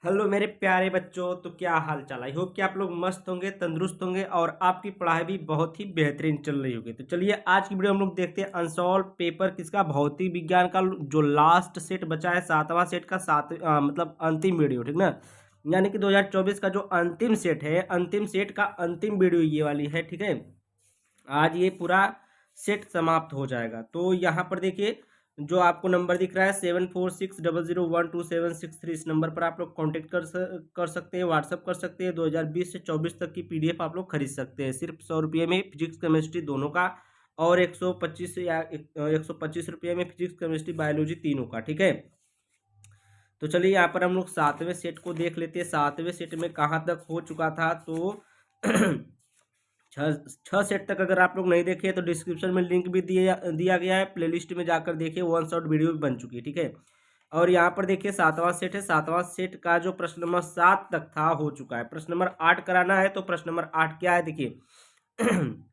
Hello मेरे प्यारे बच्चों, तो क्या हाल चाल। आई होप कि आप लोग मस्त होंगे, तंदुरुस्त होंगे और आपकी पढ़ाई भी बहुत ही बेहतरीन चल रही होगी। तो चलिए आज की वीडियो हम लोग देखते हैं अनसॉल्व पेपर किसका, भौतिक विज्ञान का जो लास्ट सेट बचा है, सातवां सेट का मतलब अंतिम वीडियो, ठीक ना। यानी कि 2024 का जो अंतिम सेट है, अंतिम सेट का अंतिम वीडियो ये वाली है, ठीक है। आज ये पूरा सेट समाप्त हो जाएगा। तो यहाँ पर देखिए जो आपको नंबर दिख रहा है 7460012763, इस नंबर पर आप लोग कांटेक्ट कर सकते हैं, व्हाट्सअप कर सकते हैं। 2020 से 24 तक की पीडीएफ आप लोग खरीद सकते हैं सिर्फ 100 रुपये में, फिजिक्स केमिस्ट्री दोनों का, और 125 या 125 रुपये में फिजिक्स केमिस्ट्री बायोलॉजी तीनों का, ठीक है। तो चलिए यहाँ पर हम लोग सातवें सेट को देख लेते हैं। सातवें सेट में कहाँ तक हो चुका था, तो छः छः सेट तक अगर आप लोग नहीं देखे तो डिस्क्रिप्शन में लिंक भी दिया गया है, प्लेलिस्ट में जाकर देखिए, वन शॉट वीडियो भी बन चुकी है, ठीक है। और यहाँ पर देखिए सातवां सेट है, सातवां सेट का जो प्रश्न नंबर 7 तक था हो चुका है। प्रश्न नंबर 8 कराना है, तो प्रश्न नंबर 8 क्या है देखिए कह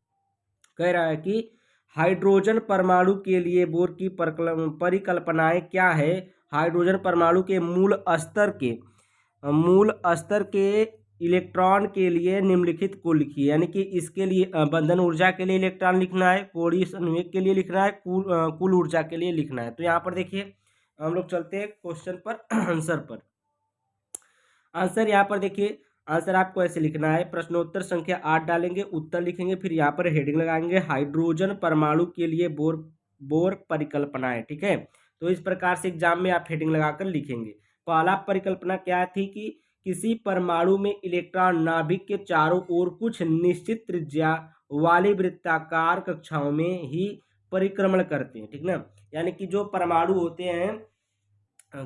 रहा है कि हाइड्रोजन परमाणु के लिए बोर की परिकल्पनाएं क्या है। हाइड्रोजन परमाणु के मूल स्तर के इलेक्ट्रॉन के लिए निम्नलिखित को लिखिए। यानी कि इसके लिए बंधन ऊर्जा के लिए इलेक्ट्रॉन लिखना है, कोणीय संवेग के लिए लिखना है, कुल ऊर्जा के लिए लिखना है। तो यहाँ पर देखिए हम लोग चलते हैं क्वेश्चन पर आंसर पर। आंसर यहाँ पर देखिए, आंसर आपको ऐसे लिखना है, प्रश्नोत्तर संख्या 8 डालेंगे, उत्तर लिखेंगे, फिर यहाँ पर हेडिंग लगाएंगे हाइड्रोजन परमाणु के लिए बोर परिकल्पनाएं, ठीक है। तो इस प्रकार से एग्जाम में आप हेडिंग लगाकर लिखेंगे। पहला परिकल्पना क्या थी कि किसी परमाणु में इलेक्ट्रॉन नाभिक के चारों ओर कुछ निश्चित त्रिज्या वाली वृत्ताकार कक्षाओं में ही परिक्रमण करते हैं, ठीक ना। यानी कि जो परमाणु होते हैं,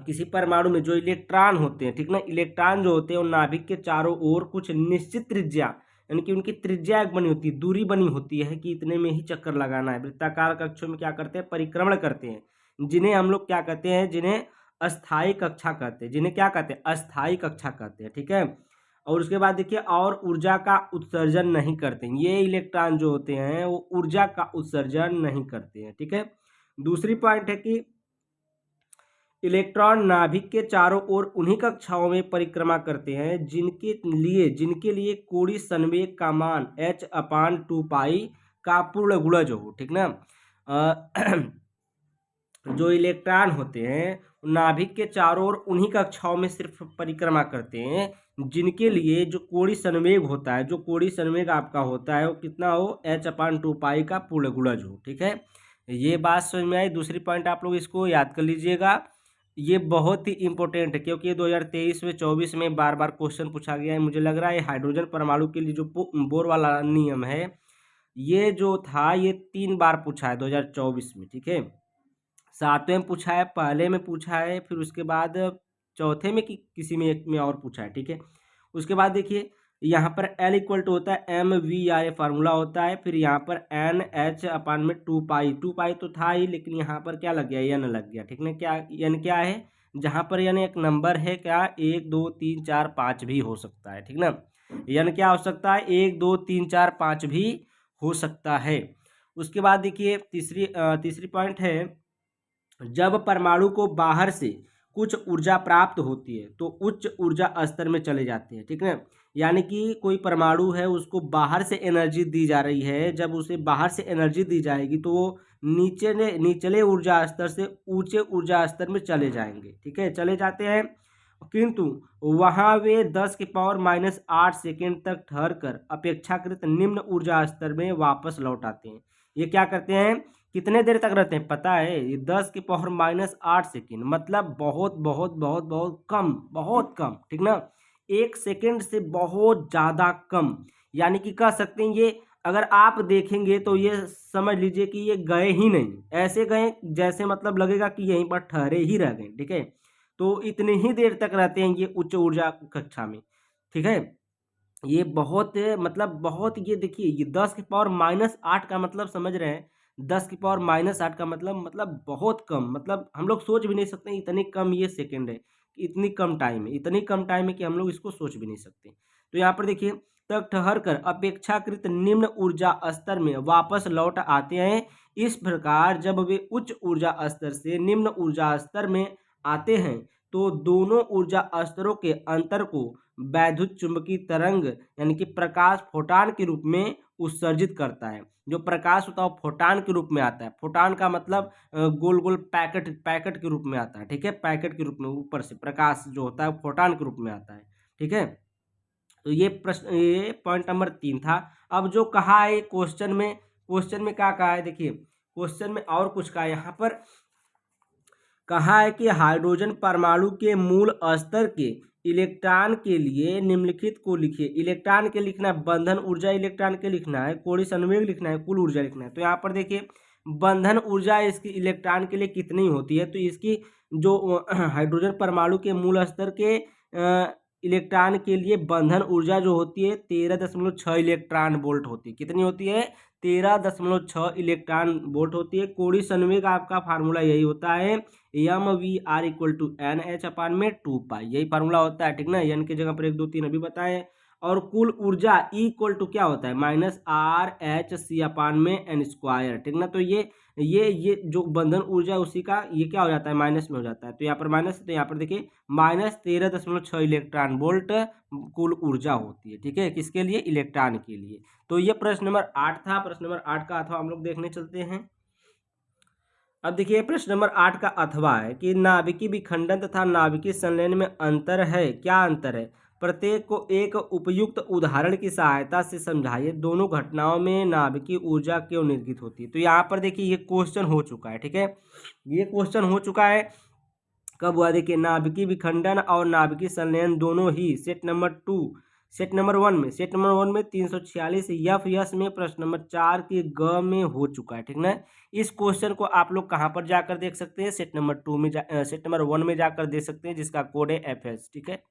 किसी परमाणु में जो इलेक्ट्रॉन होते हैं, ठीक ना, इलेक्ट्रॉन जो होते हैं वो नाभिक के चारों ओर कुछ निश्चित त्रिज्या, यानी कि उनकी त्रिज्या एक बनी होती है, दूरी बनी होती है कि इतने में ही चक्कर लगाना है, वृत्ताकार कक्षों में क्या करते हैं, परिक्रमण करते हैं, जिन्हें हम लोग क्या कहते हैं, जिन्हें अस्थायी कक्षा कहते हैं, जिन्हें क्या कहते हैं, अस्थायी कक्षा कहते हैं, ठीक है। और उसके बाद देखिए, और ऊर्जा का उत्सर्जन नहीं करते हैं, ये इलेक्ट्रॉन जो होते हैं वो ऊर्जा का उत्सर्जन नहीं करते हैं, ठीक है। दूसरी पॉइंट है कि इलेक्ट्रॉन नाभिक के चारों ओर उन्हीं कक्षाओं में परिक्रमा करते हैं जिनके लिए कोणीय संवेग का मान h/2 का पूर्ण गुणज हो, ठीक ना। जो इलेक्ट्रॉन होते हैं नाभिक के चारों ओर उन्हीं कक्षाओं में सिर्फ परिक्रमा करते हैं जिनके लिए जो कोणीय संवेग होता है, जो कोणीय संवेग आपका होता है वो कितना हो, h/2 का पूर्ण गुणज हो, ठीक है। ये बात समझ में आई। दूसरी पॉइंट आप लोग इसको याद कर लीजिएगा, ये बहुत ही इंपॉर्टेंट है क्योंकि 2023 में 24 में बार बार क्वेश्चन पूछा गया है। मुझे लग रहा है हाइड्रोजन परमाणु के लिए जो बोर वाला नियम है, ये जो था ये 3 बार पूछा है 2024 में, ठीक है। सातवें में पूछा है, पहले में पूछा है, फिर उसके बाद चौथे में किसी में एक में और पूछा है, ठीक है। उसके बाद देखिए यहाँ पर L इक्वल टू होता है MVR फार्मूला होता है, फिर यहाँ पर NH/2 तो था ही, लेकिन यहाँ पर क्या लग गया, N लग गया, ठीक ना। क्या N क्या है, जहाँ पर N एक नंबर है, क्या 1 2 3 4 5 भी हो सकता है, ठीक ना। N क्या हो सकता है, 1 2 3 4 5 भी हो सकता है। उसके बाद देखिए तीसरी पॉइंट है, जब परमाणु को बाहर से कुछ ऊर्जा प्राप्त होती है तो उच्च ऊर्जा स्तर में चले जाते हैं, ठीक है। यानी कि कोई परमाणु है उसको बाहर से एनर्जी दी जा रही है, जब उसे बाहर से एनर्जी दी जाएगी तो वो निचले ऊर्जा स्तर से ऊंचे ऊर्जा स्तर में चले जाएंगे, ठीक है, चले जाते हैं। किंतु वहां वे 10⁻⁸ सेकेंड तक ठहर कर अपेक्षाकृत निम्न ऊर्जा स्तर में वापस लौट आते हैं। ये क्या करते हैं, कितने देर तक रहते हैं पता है, ये 10⁻⁸ सेकेंड, मतलब बहुत बहुत बहुत बहुत कम, ठीक ना। 1 सेकेंड से बहुत ज़्यादा कम, यानी कि कह सकते हैं ये अगर आप देखेंगे तो ये समझ लीजिए कि ये गए ही नहीं, ऐसे गए जैसे मतलब लगेगा कि यहीं पर ठहरे ही रह गए, ठीक है। तो इतनी ही देर तक रहते हैं ये उच्च ऊर्जा कक्षा में, ठीक है। ये बहुत मतलब बहुत, ये देखिए ये 10⁻⁸ का मतलब समझ रहे हैं, 10⁻⁸ का मतलब बहुत कम, मतलब हम लोग सोच भी नहीं सकते इतनी कम ये सेकंड है, कि इतनी कम टाइम है, इतनी कम टाइम है कि हम लोग इसको सोच भी नहीं सकते। तो यहाँ पर देखिए, तक ठहर कर अपेक्षाकृत निम्न ऊर्जा स्तर में वापस लौट आते हैं। इस प्रकार जब वे उच्च ऊर्जा स्तर से निम्न ऊर्जा स्तर में आते हैं तो दोनों ऊर्जा स्तरों के अंतर को वैद्युत चुंबकीय तरंग यानी कि प्रकाश फोटान के रूप में उत्सर्जित करता है। जो प्रकाश होता है वो फोटान के रूप में आता है। फोटान का मतलब गोल गोल पैकेट पैकेट के रूप में आता है, ठीक है, पैकेट के रूप में ऊपर से प्रकाश जो होता है वो फोटान के रूप में आता है, ठीक है। तो ये प्रश्न, ये पॉइंट नंबर 3 था। अब जो कहा है क्वेश्चन में क्या कहा है, देखिए क्वेश्चन में और कुछ कहा है। यहाँ पर कहा है कि हाइड्रोजन परमाणु के मूल स्तर के इलेक्ट्रॉन के लिए निम्नलिखित को लिखिए। इलेक्ट्रॉन के लिखना है, बंधन ऊर्जा इलेक्ट्रॉन के लिखना है, कोणीय संवेग लिखना है, कुल ऊर्जा लिखना है। तो यहाँ पर देखिए बंधन ऊर्जा इसकी इलेक्ट्रॉन के लिए कितनी होती है, तो इसकी जो हाइड्रोजन परमाणु के मूल स्तर के इलेक्ट्रॉन के लिए बंधन ऊर्जा जो होती है 13.6 इलेक्ट्रॉन वोल्ट होती है। कितनी होती है? 13.6 इलेक्ट्रॉन वोल्ट होती है। कोणीय संवेग आपका फार्मूला यही होता है, mvr equal to N H अपान में 2 पाई, यही फार्मूला होता है, ठीक ना। एन की जगह पर 1 2 3 अभी बताए। और कुल ऊर्जा E इक्वल टू क्या होता है, -RHC अपान में एन स्क्वायर, ठीक ना। तो ये जो बंधन ऊर्जा उसी का ये क्या हो जाता है, माइनस में हो जाता है। तो यहाँ पर माइनस, तो यहाँ पर देखिए -13.6 इलेक्ट्रॉन वोल्ट कुल ऊर्जा होती है, ठीक है, किसके लिए, इलेक्ट्रॉन के लिए। तो ये प्रश्न नंबर 8 था। प्रश्न नंबर 8 का अथवा हम लोग देखने चलते हैं। अब देखिए प्रश्न नंबर 8 का अथवा है कि नाभिकीय विखंडन तथा नाभिकीय संलयन में अंतर है। क्या अंतर है? प्रत्येक को एक उपयुक्त उदाहरण की सहायता से समझाइए। दोनों घटनाओं में नाभिकीय ऊर्जा क्यों निर्गत होती है। तो यहाँ पर देखिए ये क्वेश्चन हो चुका है, ठीक है, ये क्वेश्चन हो चुका है। कब हुआ, देखिए नाभिकीय विखंडन और नाभिकीय संलयन दोनों ही सेट नंबर 1 में 346 एफ यस में प्रश्न नंबर 4 के ग में हो चुका है, ठीक ना। इस क्वेश्चन को आप लोग कहाँ पर जाकर देख सकते हैं, सेट नंबर 1 में जाकर देख सकते हैं, जिसका कोड है FS, ठीक है।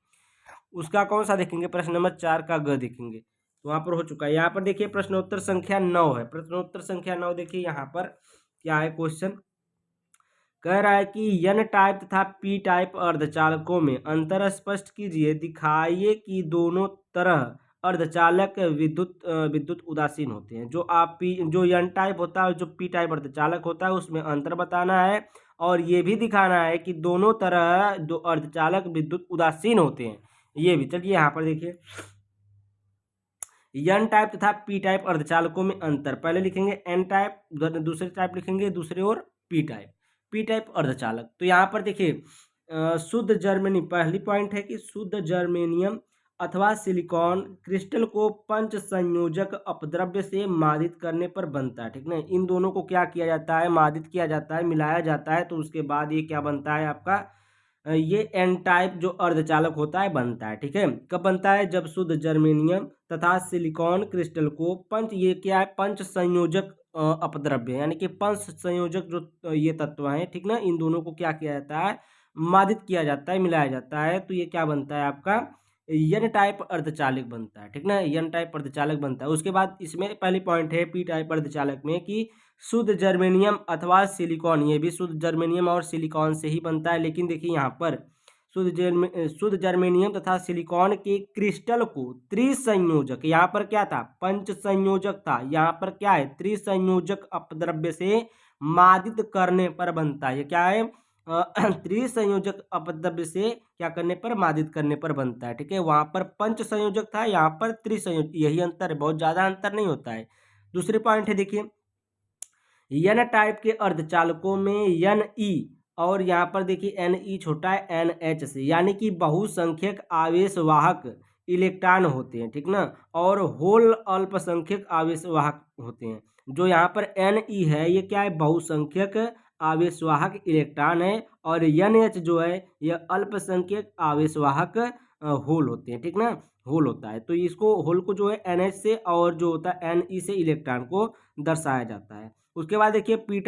उसका कौन सा देखेंगे, प्रश्न नंबर 4 का ग देखेंगे, तो वहाँ पर हो चुका है। यहाँ पर देखिए प्रश्नोत्तर संख्या 9 है। प्रश्नोत्तर संख्या 9 देखिए यहाँ पर क्या है क्वेश्चन, कह रहा है कि एन टाइप तथा पी टाइप अर्धचालकों में अंतर स्पष्ट कीजिए। दिखाइए कि दोनों तरह अर्धचालक विद्युत उदासीन होते हैं। जो एन टाइप होता है और जो पी टाइप अर्धचालक होता है उसमें अंतर बताना है, और ये भी दिखाना है कि दोनों तरह जो अर्धचालक विद्युत उदासीन होते हैं, ये भी। चलिए यहाँ पर देखिए एन टाइप तथा पी टाइप अर्धचालकों में अंतर, पहले लिखेंगे एन टाइप, दूसरे टाइप लिखेंगे दूसरे, और पी टाइप अर्धचालक। तो यहाँ पर देखिए शुद्ध जर्मेनी, पहली पॉइंट है कि शुद्ध जर्मेनियम अथवा सिलिकॉन क्रिस्टल को पंच संयोजक अपद्रव्य से मादित करने पर बनता है, ठीक ना। इन दोनों को क्या किया जाता है, मादित किया जाता है, मिलाया जाता है, तो उसके बाद ये क्या बनता है आपका, ये एन टाइप जो अर्धचालक होता है बनता है, ठीक है। कब बनता है, जब शुद्ध जर्मेनियम तथा सिलिकॉन क्रिस्टल को ये क्या है, पंच संयोजक अपद्रव्य यानी कि पंच संयोजक जो ये तत्व हैं, ठीक ना, इन दोनों को क्या किया जाता है, मादित किया जाता है, मिलाया जाता है, तो ये क्या बनता है आपका एन टाइप अर्धचालक बनता है, ठीक ना, एन टाइप अर्धचालक बनता है। उसके बाद इसमें पहली पॉइंट है पी टाइप अर्धचालक में कि शुद्ध जर्मेनियम अथवा सिलिकॉन, ये भी शुद्ध जर्मेनियम और सिलिकॉन से ही बनता है। लेकिन देखिए यहाँ पर शुद्ध जर्मेनियम तथा सिलिकॉन के क्रिस्टल को त्रिसंयोजक, यहाँ पर क्या था, पंच संयोजक था, यहाँ पर क्या है, त्रिसंयोजक अपद्रव्य से मादित करने पर बनता है। ये क्या है, त्रिसंयोजक अपद्रव्य से क्या करने पर, मादित करने पर बनता है, ठीक है। वहां पर पंच संयोजक था, यहाँ पर त्रिसंयोजक, यही अंतर है, बहुत ज्यादा अंतर नहीं होता है। दूसरी पॉइंट है देखिए एन टाइप के अर्धचालकों में एन ई, और यहाँ पर देखिए एन ई छोटा है एन एच से, यानी कि बहुसंख्यक आवेशवाहक इलेक्ट्रॉन होते हैं, ठीक ना, और होल अल्पसंख्यक आवेशवाहक होते हैं। जो यहाँ पर एन ई है ये क्या है, बहुसंख्यक आवेशवाहक इलेक्ट्रॉन है, और एन एच जो है यह अल्पसंख्यक आवेशवाहक होल होते हैं, ठीक ना, होल होता है। तो इसको होल को जो है एन एच से और जो होता है एन ई से इलेक्ट्रॉन को दर्शाया जाता है। उसके बाद देखिए पी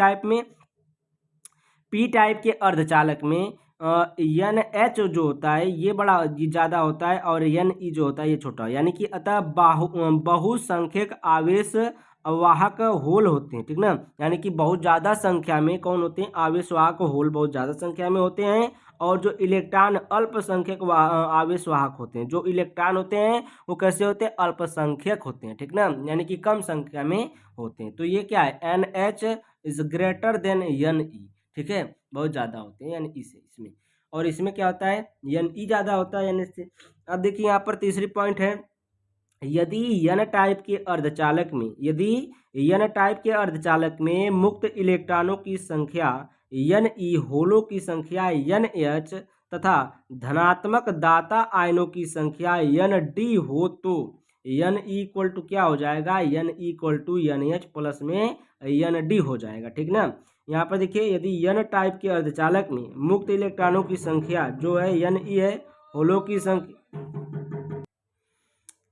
टाइप के अर्धचालक में एन एच जो होता है ये बड़ा ज़्यादा होता है, और एन ई जो होता है ये छोटा, यानी कि अतः बहुसंख्यक आवेश वाहक होल होते हैं, ठीक ना, यानी कि बहुत ज़्यादा संख्या में कौन होते हैं, आवेश वाहक होल बहुत ज़्यादा संख्या में होते हैं, और जो इलेक्ट्रॉन अल्पसंख्यक आवेश वाहक होते हैं, जो इलेक्ट्रॉन होते हैं वो कैसे होते हैं, अल्पसंख्यक होते हैं, ठीक ना, यानी कि कम संख्या में होते हैं। तो ये क्या है, N H is greater than N E, ठीक है, बहुत ज़्यादा होते हैं यानी इसमें। और इसमें क्या होता है एन ई ज़्यादा होता है एन एच से। अब देखिए यहाँ पर तीसरी पॉइंट है, यदि एन टाइप के अर्धचालक में मुक्त इलेक्ट्रॉनों की संख्या एन ई, होलो की संख्या एन एच तथा धनात्मक दाता आयनों की संख्या एन डी हो तो एन इक्वल टू क्या हो जाएगा, N equal to N H plus में एन डी हो जाएगा। ठीक ना। यहाँ पर देखिए यदि एन टाइप के अर्धचालक में मुक्त इलेक्ट्रॉनों की संख्या जो है एन ई है, होलो की संख्या,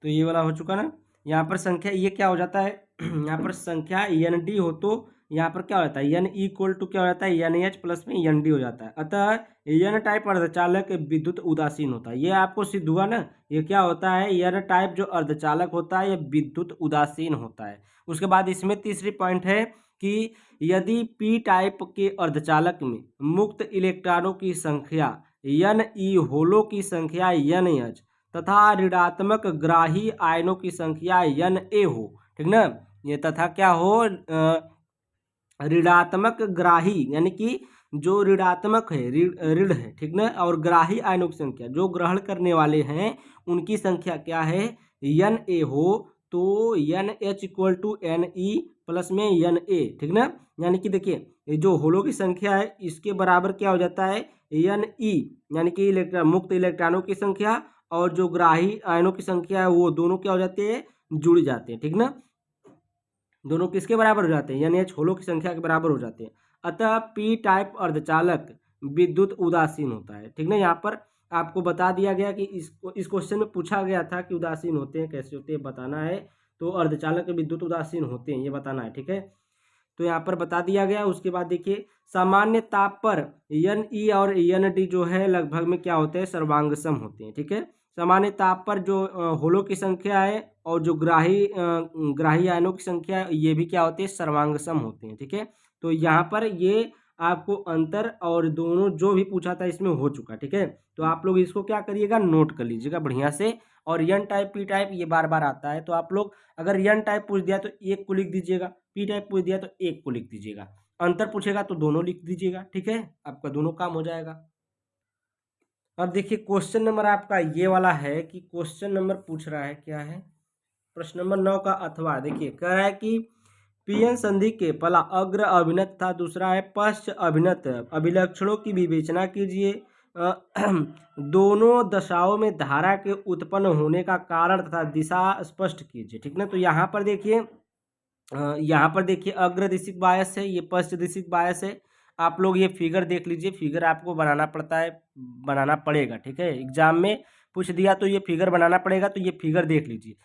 तो ये वाला हो चुका ना। यहाँ पर संख्या ये क्या हो जाता है यहाँ पर संख्या एन डी हो तो यहाँ पर क्या हो जाता है एन इक्वल टू क्या हो जाता है एन एच प्लस में एन डी हो जाता है। अतः एन टाइप अर्धचालक विद्युत उदासीन होता है। ये आपको सिद्ध हुआ ना। ये क्या होता है, एन टाइप जो अर्धचालक होता है ये विद्युत उदासीन होता है। उसके बाद इसमें तीसरी पॉइंट है कि यदि पी टाइप के अर्धचालक में मुक्त इलेक्ट्रॉनों की संख्या एन ई, होलो की संख्या एन एच तथा ऋणात्मक ग्राही आयनों की संख्या एन ए हो। ठीक ना। ये तथा क्या हो, ऋणात्मक ग्राही यानी कि जो ऋणात्मक है ऋण है, ठीक ना, और ग्राही आयनों की संख्या जो ग्रहण करने वाले हैं उनकी संख्या क्या है एन ए हो तो N H equal to N E plus में एन ए। ठीक ना। यानी कि देखिए ये जो होलो की संख्या है इसके बराबर क्या हो जाता है एन ई, यानी कि मुक्त इलेक्ट्रॉनों की संख्या और जो ग्राही आयनों की संख्या है वो दोनों क्या हो जाते हैं, जुड़ जाते हैं। ठीक ना। दोनों किसके बराबर हो जाते हैं, यानी एच होलो की संख्या के बराबर हो जाते हैं। अतः पी टाइप अर्धचालक विद्युत उदासीन होता है। ठीक ना। यहाँ पर आपको बता दिया गया कि इस क्वेश्चन में पूछा गया था कि उदासीन होते हैं कैसे होते हैं बताना है, तो अर्धचालक विद्युत उदासीन होते हैं ये बताना है। ठीक है, तो यहाँ पर बता दिया गया। उसके बाद देखिए सामान्य ताप पर एन ई और एन डी जो है लगभग में क्या होते हैं, सर्वांगसम होते हैं। ठीक है, सामान्य ताप पर जो होलो की संख्या है और जो ग्राही आयनों की संख्या है ये भी क्या होते हैं, सर्वांगसम होते हैं। ठीक है, तो यहाँ पर ये आपको अंतर और दोनों जो भी पूछा था इसमें हो चुका। ठीक है, तो आप लोग इसको क्या करिएगा, नोट कर लीजिएगा बढ़िया से। और एन टाइप पी टाइप ये बार बार आता है, तो आप लोग अगर एन टाइप पूछ दिया तो एक को लिख दीजिएगा, पी टाइप पूछ दिया तो एक को लिख दीजिएगा, अंतर पूछेगा तो दोनों लिख दीजिएगा। ठीक है, आपका दोनों काम हो जाएगा। अब देखिए क्वेश्चन नंबर आपका ये वाला है कि क्वेश्चन नंबर पूछ रहा है क्या है, प्रश्न नंबर 9 का अथवा। देखिए कह रहा है कि पीएन संधि के पहला अग्र अभिनत था, दूसरा है पश्च अभिनत अभिलक्षणों की विवेचना कीजिए। दोनों दशाओं में धारा के उत्पन्न होने का कारण तथा दिशा स्पष्ट कीजिए। ठीक ना। तो यहाँ पर देखिए अग्र दिशिक बायस है, ये पश्च दिशिक बायस है। आप लोग ये फिगर देख लीजिए, फिगर आपको बनाना पड़ेगा। ठीक है, एग्जाम में पूछ दिया तो ये फिगर बनाना पड़ेगा, तो ये फिगर देख लीजिए।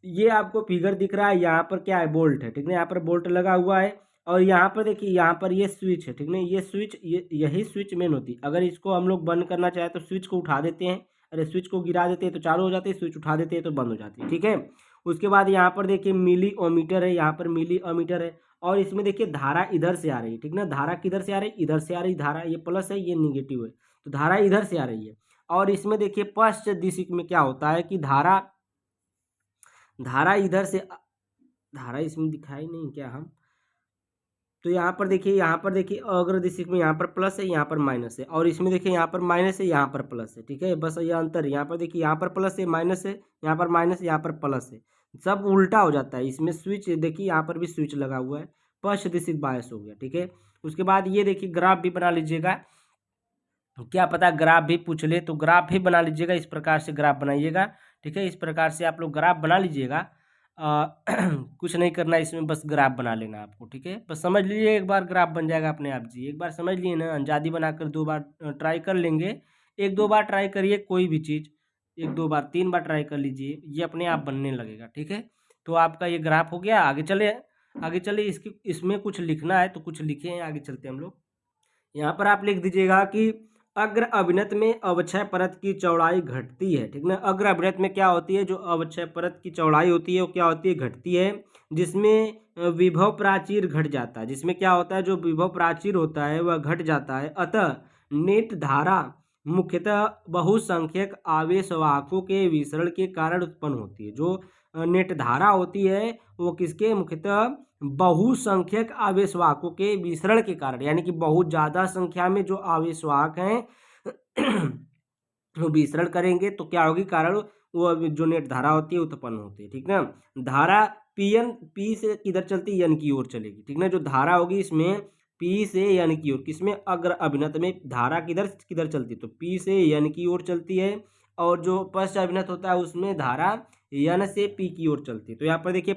ये आपको फिगर दिख रहा है, यहाँ पर क्या है, बोल्ट है। ठीक है, यहाँ पर बोल्ट लगा हुआ है और यहाँ पर देखिए यहाँ पर ये स्विच है। ठीक है, ये स्विच यही स्विच मेन होती है। अगर इसको हम लोग बंद करना चाहे तो स्विच को उठा देते हैं, अरे स्विच को गिरा देते हैं तो चालू हो जाती है, स्विच उठा देते हैं तो बंद हो जाती है। ठीक है, उसके बाद यहाँ पर देखिए मिली ओमीटर है, यहाँ पर मिली ओमीटर है और इसमें देखिए धारा इधर से आ रही है। ठीक ना, धारा किधर से आ रही है, इधर से आ रही धारा, ये प्लस है ये निगेटिव है, तो धारा इधर से आ रही है। और इसमें देखिए पश्च दिशिक में क्या होता है कि धारा इधर से, धारा इसमें दिखाई नहीं क्या हम, तो यहाँ पर देखिए अग्र दिशिक में यहाँ पर प्लस है यहाँ पर माइनस है, और इसमें देखिए यहाँ पर माइनस है यहाँ पर प्लस है। ठीक है, बस ये अंतर है। यहाँ पर देखिए यहाँ पर प्लस है माइनस है, यहाँ पर माइनस है यहाँ पर प्लस है, सब उल्टा हो जाता है। इसमें स्विच देखिए यहाँ पर भी स्विच लगा हुआ है, पश्च दिशिक बायस हो गया। ठीक है, उसके बाद ये देखिए ग्राफ भी बना लीजिएगा, क्या पता ग्राफ भी पूछ ले, तो ग्राफ भी बना लीजिएगा। इस प्रकार से ग्राफ बनाइएगा। ठीक है, इस प्रकार से आप लोग ग्राफ बना लीजिएगा। कुछ नहीं करना इसमें, बस ग्राफ बना लेना आपको। ठीक है, बस समझ लीजिए, एक बार ग्राफ बन जाएगा अपने आप जी। एक बार समझ लिए ना, अंजादी बनाकर 2 बार ट्राई कर लेंगे, 1-2 बार ट्राई करिए कोई भी चीज़, 1-2 बार 3 बार ट्राई कर लीजिए, ये अपने आप बनने लगेगा। ठीक है, तो आपका ये ग्राफ हो गया। आगे चले इसमें कुछ लिखना है तो कुछ लिखे हैं, आगे चलते हम लोग। यहाँ पर आप लिख दीजिएगा कि अग्र अभिनत में अवक्षय परत की चौड़ाई घटती है। ठीक ना, अग्र अभिनत में क्या होती है, जो अवक्षय परत की चौड़ाई होती है वो क्या होती है, घटती है, जिसमें विभव प्राचीर घट जाता है। जिसमें क्या होता है, जो विभव प्राचीर होता है वह घट जाता है। अतः नेट धारा मुख्यतः बहुसंख्यक आवेशवाहकों के विसरण के कारण उत्पन्न होती है। जो नेट धारा होती है वो किसके मुख्यतः बहुसंख्यक आवेशवाहकों के विसरण के कारण, यानी कि बहुत ज़्यादा संख्या में जो आवेशवाहक हैं वो विसरण करेंगे तो क्या होगी, कारण वो जो नेट धारा होती है उत्पन्न होती है। ठीक ना, धारा पी से किधर चलती है, एन की ओर चलेगी। ठीक ना, जो धारा होगी इसमें पी से एन की ओर, किसमें अग्र अभिनत में धारा किधर किधर चलती है, तो पी से एन की ओर चलती है। और जो पश्च अभिनत होता है उसमें धारा एन से पी की ओर चलती है। तो यहाँ पर देखिए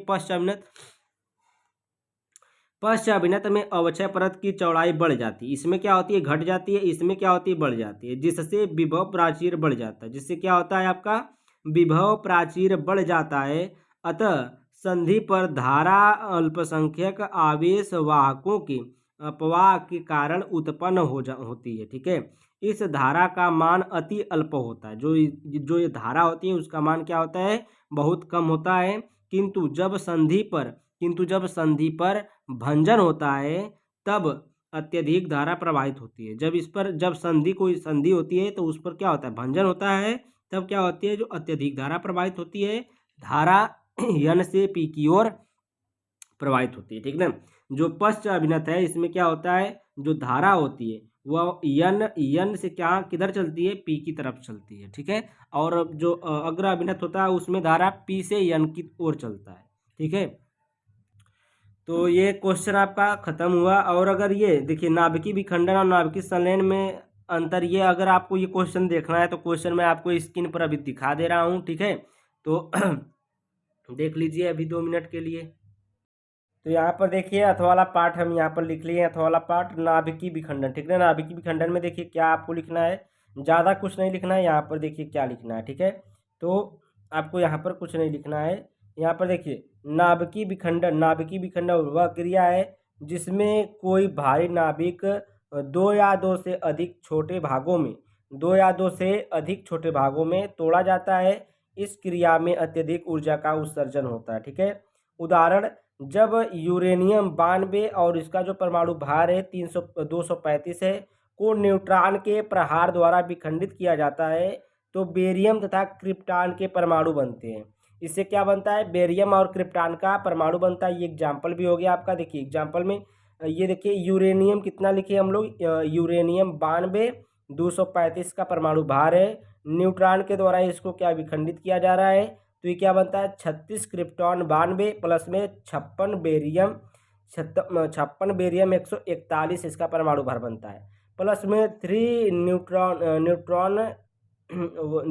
पश्च अभिनत में अवक्षय परत की चौड़ाई बढ़ जाती है, इसमें क्या होती है घट जाती है, इसमें क्या होती है बढ़ जाती है, जिससे विभव प्राचीर बढ़ जाता है। जिससे क्या होता है आपका विभव प्राचीर बढ़ जाता है। अतः संधि पर धारा अल्पसंख्यक आवेश वाहकों के अपवाह के कारण उत्पन्न होती है। ठीक है, इस धारा का मान अति अल्प होता है। जो ये धारा होती है उसका मान क्या होता है, बहुत कम होता है। किंतु जब संधि पर भंजन होता है तब अत्यधिक धारा प्रवाहित होती है। जब कोई संधि होती है तो उस पर क्या होता है, भंजन होता है, तब क्या होती है, जो अत्यधिक धारा प्रवाहित होती है, धारा यन से पी की ओर प्रवाहित होती है। ठीक ना, जो पश्च अभिनत है इसमें क्या होता है, जो धारा होती है वह यन से क्या किधर चलती है, पी की तरफ चलती है। ठीक है, और जो अग्र अभिनत होता है उसमें धारा पी से यन की ओर चलता है। ठीक है, तो ये क्वेश्चन आपका खत्म हुआ। और अगर ये देखिए नाभिकीय विखंडन और नाभिकीय संलयन में अंतर, ये अगर आपको ये क्वेश्चन देखना है तो क्वेश्चन मैं आपको स्क्रीन पर अभी दिखा दे रहा हूँ। ठीक है, तो देख लीजिए अभी 2 मिनट के लिए। तो यहाँ पर देखिए अथवा वाला पार्ट हम यहाँ पर लिख लिए, अथवा वाला पार्ट नाभिकीय विखंडन। ठीक है, नाभिकीय विखंडन में देखिए क्या आपको लिखना है, ज़्यादा कुछ नहीं लिखना है। यहाँ पर देखिए क्या लिखना है। ठीक है, तो आपको यहाँ पर कुछ नहीं लिखना है। यहाँ पर देखिए नाभिकीय विखंडन वह क्रिया है जिसमें कोई भारी नाभिक दो या दो से अधिक छोटे भागों में तोड़ा जाता है। इस क्रिया में अत्यधिक ऊर्जा का उत्सर्जन होता है। ठीक है, उदाहरण, जब यूरेनियम 92 और इसका जो परमाणु भार है 235 है को न्यूट्रॉन के प्रहार द्वारा विखंडित किया जाता है तो बेरियम तथा क्रिप्टॉन के परमाणु बनते हैं। इससे क्या बनता है, बेरियम और क्रिप्टॉन का परमाणु बनता है। ये एग्जाम्पल भी हो गया आपका। देखिए एग्जाम्पल में ये देखिए यूरेनियम कितना लिखे हम लोग, यूरेनियम 92 235 का परमाणु भार है, न्यूट्रॉन के द्वारा इसको क्या विखंडित किया जा रहा है, तो ये क्या बनता है 36 क्रिप्टॉन 92 प्लस में 56 बेरियम 141 इसका परमाणु भार बनता है, प्लस में 3 न्यूट्रॉन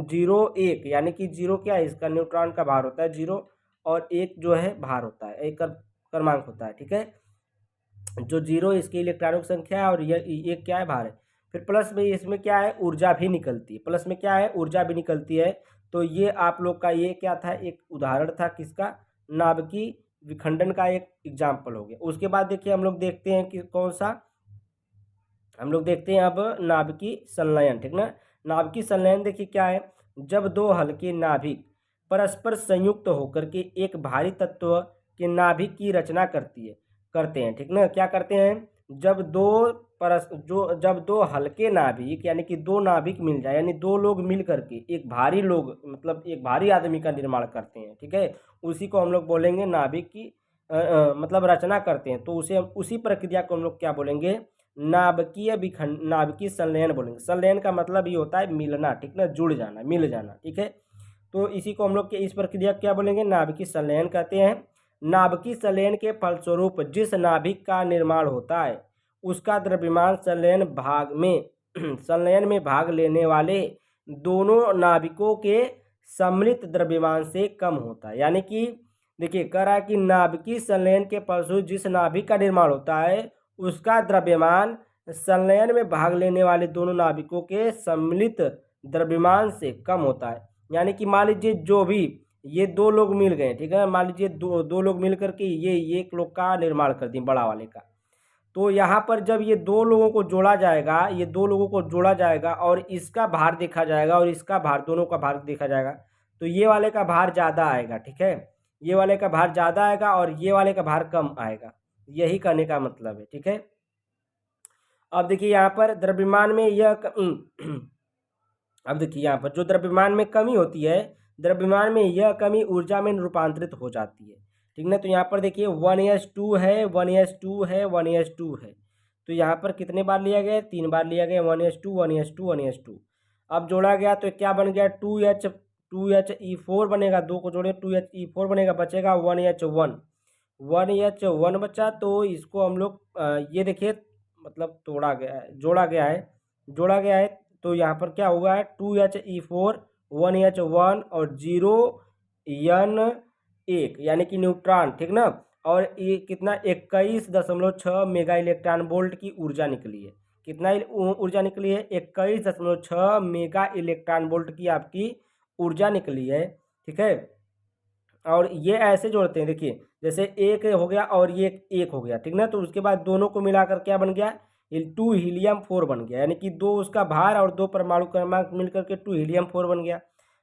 0 1, यानी कि 0 क्या है, इसका न्यूट्रॉन का भार होता है 0 और 1 जो है भार होता है, एक क्रमांक होता है। ठीक है, जो 0 इसकी इलेक्ट्रॉनिक संख्या है और ये 1 क्या है, भार है। फिर प्लस में इसमें क्या है, ऊर्जा भी निकलती है, प्लस में क्या है, ऊर्जा भी निकलती है। तो ये आप लोग का ये क्या था, एक उदाहरण था किसका, नाभिकीय विखंडन का एक एग्जाम्पल हो गया। उसके बाद देखिए हम लोग देखते हैं कि कौन सा, हम लोग देखते हैं अब नाभिकीय संलयन। ठीक ना, नाभिकीय संलयन देखिए क्या है, जब दो हल्के नाभिक परस्पर संयुक्त होकर के एक भारी तत्व के नाभिक की रचना करते हैं। ठीक ना, क्या करते हैं, जब दो हल्के नाभिक यानी कि दो नाभिक मिल जाए, यानी दो लोग मिल करके एक भारी आदमी का निर्माण करते हैं। ठीक है, उसी को हम लोग बोलेंगे नाभिक की मतलब रचना करते हैं, तो उसी प्रक्रिया को हम लोग क्या बोलेंगे, नाभिकीय संलयन बोलेंगे। संलयन का मतलब ये होता है मिलना। ठीक ना, जुड़ जाना, मिल जाना। ठीक है, तो इसी को हम लोग इस प्रक्रिया क्या बोलेंगे, नाभिकीय संलयन कहते हैं। नाभिकीय संलयन के फलस्वरूप जिस नाभिक का निर्माण होता है उसका द्रव्यमान संलयन में भाग लेने वाले दोनों नाभिकों के सम्मिलित द्रव्यमान से कम होता है। यानी कि देखिए कह रहा है कि नाभिकीय संलयन के फलस्वरूप जिस नाभिक का निर्माण होता है उसका द्रव्यमान संलयन में भाग लेने वाले दोनों नाभिकों के सम्मिलित द्रव्यमान से कम होता है। यानी कि मान लीजिए जो भी ये दो लोग मिल गए, ठीक है, मान लीजिए दो लोग मिल करके ये एक लोग का निर्माण कर दिए, बड़ा वाले का, तो यहाँ पर जब ये दो लोगों को जोड़ा जाएगा और इसका भार देखा जाएगा और इसका भार, दोनों का भार देखा जाएगा, तो ये वाले का भार ज़्यादा आएगा। ठीक है, ये वाले का भार ज़्यादा आएगा और ये वाले का भार कम आएगा, यही कहने का मतलब है। ठीक है, अब देखिए यहाँ पर द्रव्यमान में यह अब देखिए यहाँ पर जो द्रव्यमान में कमी होती है द्रव्यमान में यह कमी ऊर्जा में रूपांतरित हो जाती है। ठीक ना। तो यहाँ पर देखिए 1s2 है, 1s2 है, 1s2 है। तो यहाँ पर कितने बार लिया गया? 3 बार लिया गया, 1s2 1s2 1s2। अब जोड़ा गया तो क्या बन गया? 2He4 बनेगा, 2 को जोड़े 2He4 बनेगा, बचेगा 1H1, 1H1 बचा। तो इसको हम लोग ये देखिए मतलब जोड़ा गया है। तो यहाँ पर क्या हुआ है? 2He4 1H1 और 0N1 यानी कि न्यूट्रॉन। ठीक ना। और ये कितना 21.6 मेगा इलेक्ट्रॉन वोल्ट की ऊर्जा निकली है। कितना ऊर्जा निकली है? 21.6 मेगा इलेक्ट्रॉन वोल्ट की आपकी ऊर्जा निकली है। ठीक है। और ये ऐसे जोड़ते हैं, देखिए जैसे एक हो गया और ये एक हो गया। ठीक ना। तो उसके बाद दोनों को मिलाकर क्या बन गया? 2 हीलियम-4 बन गया, यानी कि 2 उसका भार और 2 परमाणु क्रमांक मिलकर के 2 हीलियम-4 बन गया।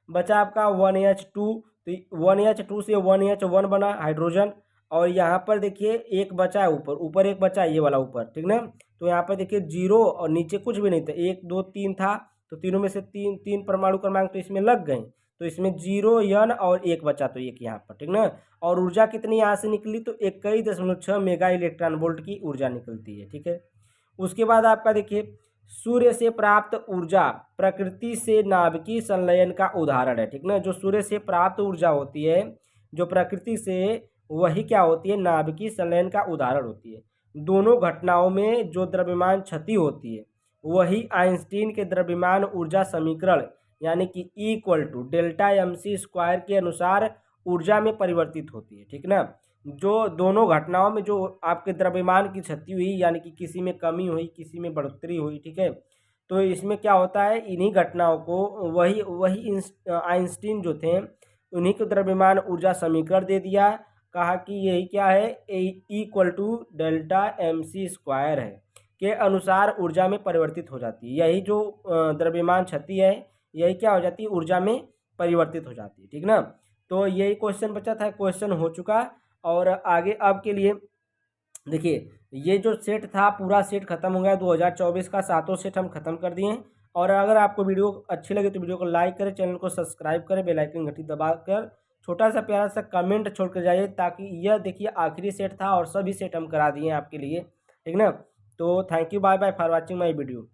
बचा आपका 1H2। तो 1H2 से 1H1 बना हाइड्रोजन। और यहाँ पर देखिए एक बचा है, ऊपर एक बचा है, ये वाला ऊपर। ठीक ना। तो यहाँ पर देखिए 0 और नीचे कुछ भी नहीं था, 1 2 3 था। तो तीनों में से तीन परमाणु क्रमांक तो इसमें लग गए। तो इसमें 0N और 1 बचा, तो 1 यहाँ पर। ठीक ना। और ऊर्जा कितनी यहाँ से निकली? तो 21.6 मेगा इलेक्ट्रॉन वोल्ट की ऊर्जा निकलती है। ठीक है। उसके बाद आपका देखिए सूर्य से प्राप्त ऊर्जा प्रकृति से नाभिकीय संलयन का उदाहरण है। ठीक ना। जो सूर्य से प्राप्त ऊर्जा होती है जो प्रकृति से, वही क्या होती है? नाभिकीय संलयन का उदाहरण होती है। दोनों घटनाओं में जो द्रव्यमान क्षति होती है वही आइंस्टीन के द्रव्यमान ऊर्जा समीकरण यानी कि इक्वल टू डेल्टा mc² के अनुसार ऊर्जा में परिवर्तित होती है। ठीक ना। जो दोनों घटनाओं में जो आपके द्रव्यमान की क्षति हुई, यानी कि किसी में कमी हुई, किसी में बढ़ोतरी हुई। ठीक है। तो इसमें क्या होता है? इन्हीं घटनाओं को वही आइंस्टीन जो थे उन्हीं को द्रव्यमान ऊर्जा समीकरण दे दिया, कहा कि यही क्या है? इक्वल टू डेल्टा mc² है के अनुसार ऊर्जा में परिवर्तित हो जाती है। यही जो द्रव्यमान क्षति है यही क्या हो जाती है? ऊर्जा में परिवर्तित हो जाती है। ठीक ना। तो यही क्वेश्चन बचा था, क्वेश्चन हो चुका। और आगे अब के लिए देखिए ये जो सेट था पूरा सेट खत्म हो गया। 2024 का 7 सेट हम खत्म कर दिए हैं। और अगर आपको वीडियो अच्छी लगे तो वीडियो को लाइक करें, चैनल को सब्सक्राइब करें, बेल आइकन घंटी दबाकर छोटा सा प्यारा सा कमेंट छोड़ कर जाइए, ताकि यह देखिए आखिरी सेट था और सभी सेट हम करा दिए हैं आपके लिए। ठीक ना। तो thank you, bye bye for watching my video.